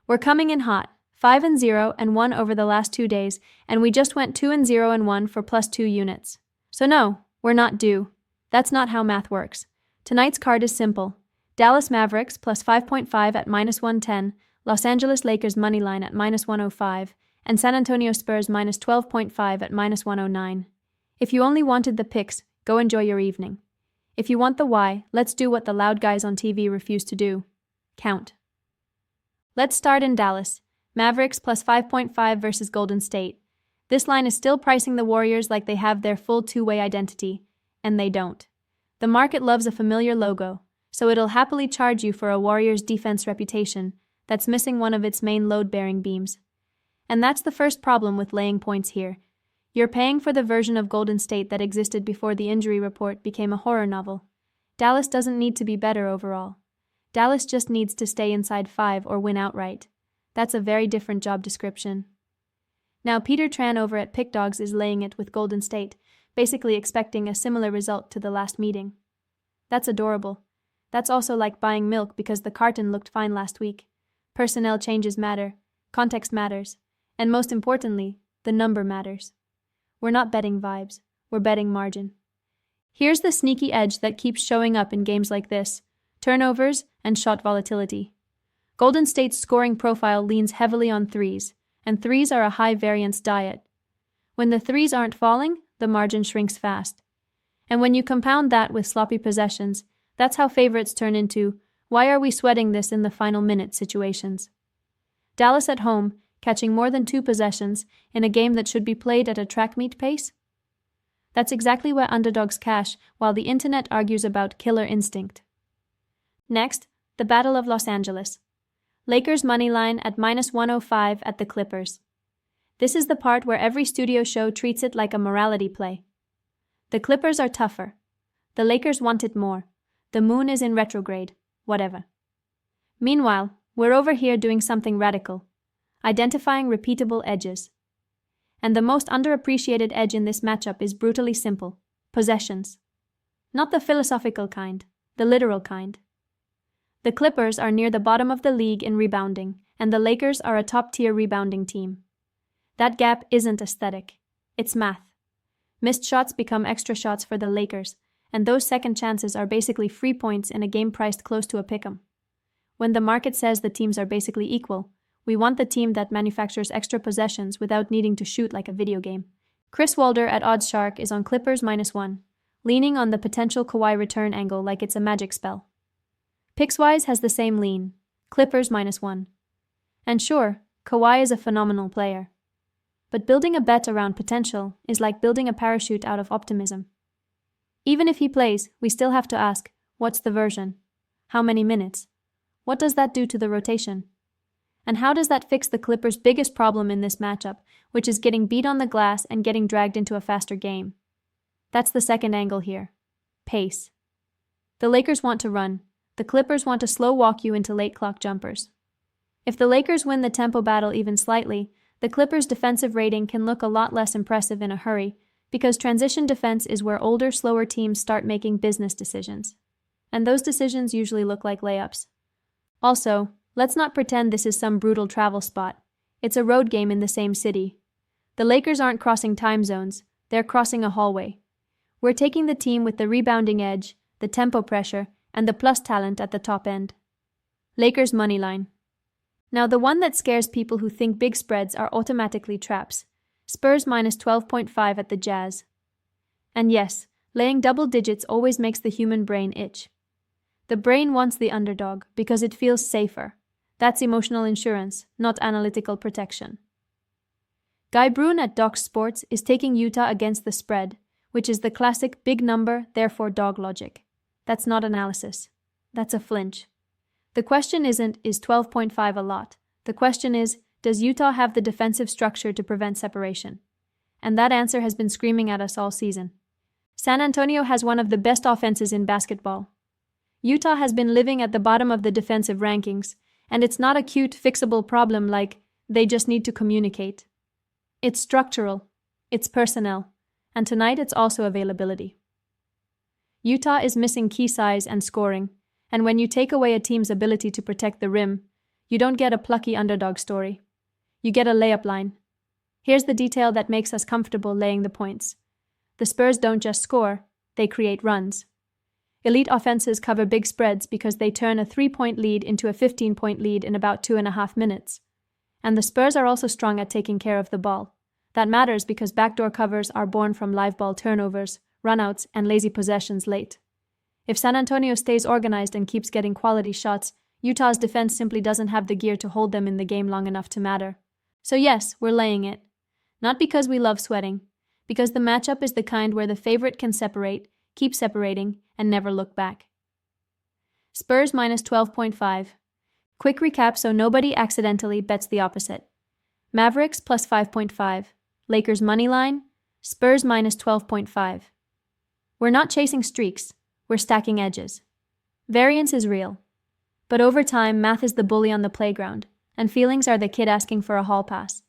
We're coming in hot, 5-0 and 1 over the last 2 days, and we just went 2-0 and 1 for +2 units. So no, we're not due. That's not how math works. Tonight's card is simple. Dallas Mavericks plus 5.5 at -110, Los Angeles Lakers moneyline at -105, and San Antonio Spurs minus 12.5 at -109. If you only wanted the picks, go enjoy your evening. If you want the why, let's do what the loud guys on TV refuse to do. Count. Let's start in Dallas. Mavericks plus 5.5 versus Golden State. This line is still pricing the Warriors like they have their full two-way identity, and they don't. The market loves a familiar logo, so it'll happily charge you for a Warriors defense reputation that's missing one of its main load-bearing beams. And that's the first problem with laying points here. You're paying for the version of Golden State that existed before the injury report became a horror novel. Dallas doesn't need to be better overall. Dallas just needs to stay inside 5 or win outright. That's a very different job description. Now Peter Tran over at PickDogs is laying it with Golden State, basically expecting a similar result to the last meeting. That's adorable. That's also like buying milk because the carton looked fine last week. Personnel changes matter, context matters, and most importantly, the number matters. We're not betting vibes, we're betting margin. Here's the sneaky edge that keeps showing up in games like this: turnovers and shot volatility. Golden State's scoring profile leans heavily on threes, and threes are a high-variance diet. When the threes aren't falling, the margin shrinks fast. And when you compound that with sloppy possessions, that's how favorites turn into, why are we sweating this in the final minute situations? Dallas at home, catching more than 2 possessions in a game that should be played at a track meet pace? That's exactly where underdogs cash, while the internet argues about killer instinct. Next, the Battle of Los Angeles. Lakers moneyline at -105 at the Clippers. This is the part where every studio show treats it like a morality play. The Clippers are tougher. The Lakers want it more. The moon is in retrograde. Whatever. Meanwhile, we're over here doing something radical. Identifying repeatable edges. And the most underappreciated edge in this matchup is brutally simple: possessions. Not the philosophical kind, the literal kind. The Clippers are near the bottom of the league in rebounding, and the Lakers are a top-tier rebounding team. That gap isn't aesthetic. It's math. Missed shots become extra shots for the Lakers, and those second chances are basically free points in a game priced close to a pick'em. When the market says the teams are basically equal, we want the team that manufactures extra possessions without needing to shoot like a video game. Chris Walder at OddsShark is on Clippers -1, leaning on the potential Kawhi return angle like it's a magic spell. Pickswise has the same lean, Clippers -1. And sure, Kawhi is a phenomenal player. But building a bet around potential is like building a parachute out of optimism. Even if he plays, we still have to ask, what's the version? How many minutes? What does that do to the rotation? And how does that fix the Clippers' biggest problem in this matchup, which is getting beat on the glass and getting dragged into a faster game? That's the second angle here. Pace. The Lakers want to run. The Clippers want to slow walk you into late clock jumpers. If the Lakers win the tempo battle even slightly, the Clippers' defensive rating can look a lot less impressive in a hurry, because transition defense is where older, slower teams start making business decisions. And those decisions usually look like layups. Also, let's not pretend this is some brutal travel spot. It's a road game in the same city. The Lakers aren't crossing time zones, they're crossing a hallway. We're taking the team with the rebounding edge, the tempo pressure, and the plus talent at the top end. Lakers moneyline. Now the one that scares people who think big spreads are automatically traps. Spurs -12.5 at the Jazz. And yes, laying double digits always makes the human brain itch. The brain wants the underdog because it feels safer. That's emotional insurance, not analytical protection. Guy Brune at Docs Sports is taking Utah against the spread, which is the classic big number, therefore dog logic. That's not analysis. That's a flinch. The question isn't, is 12.5 a lot? The question is, does Utah have the defensive structure to prevent separation? And that answer has been screaming at us all season. San Antonio has one of the best offenses in basketball. Utah has been living at the bottom of the defensive rankings, and it's not a cute, fixable problem like they just need to communicate. It's structural, it's personnel, and tonight it's also availability. Utah is missing key size and scoring, and when you take away a team's ability to protect the rim, You don't get a plucky underdog story. You get a layup line. Here's the detail that makes us comfortable laying the points. The Spurs don't just score, they create runs. Elite offenses cover big spreads because they turn a 3-point lead into a 15-point lead in about 2.5 minutes. And the Spurs are also strong at taking care of the ball. That matters because backdoor covers are born from live ball turnovers, runouts, and lazy possessions late. If San Antonio stays organized and keeps getting quality shots, Utah's defense simply doesn't have the gear to hold them in the game long enough to matter. So yes, we're laying it. Not because we love sweating, because the matchup is the kind where the favorite can separate, keep separating, and never look back. Spurs minus 12.5. Quick recap so nobody accidentally bets the opposite. Mavericks plus 5.5. Lakers money line. Spurs minus 12.5. We're not chasing streaks, we're stacking edges. Variance is real. But over time, math is the bully on the playground, and feelings are the kid asking for a hall pass.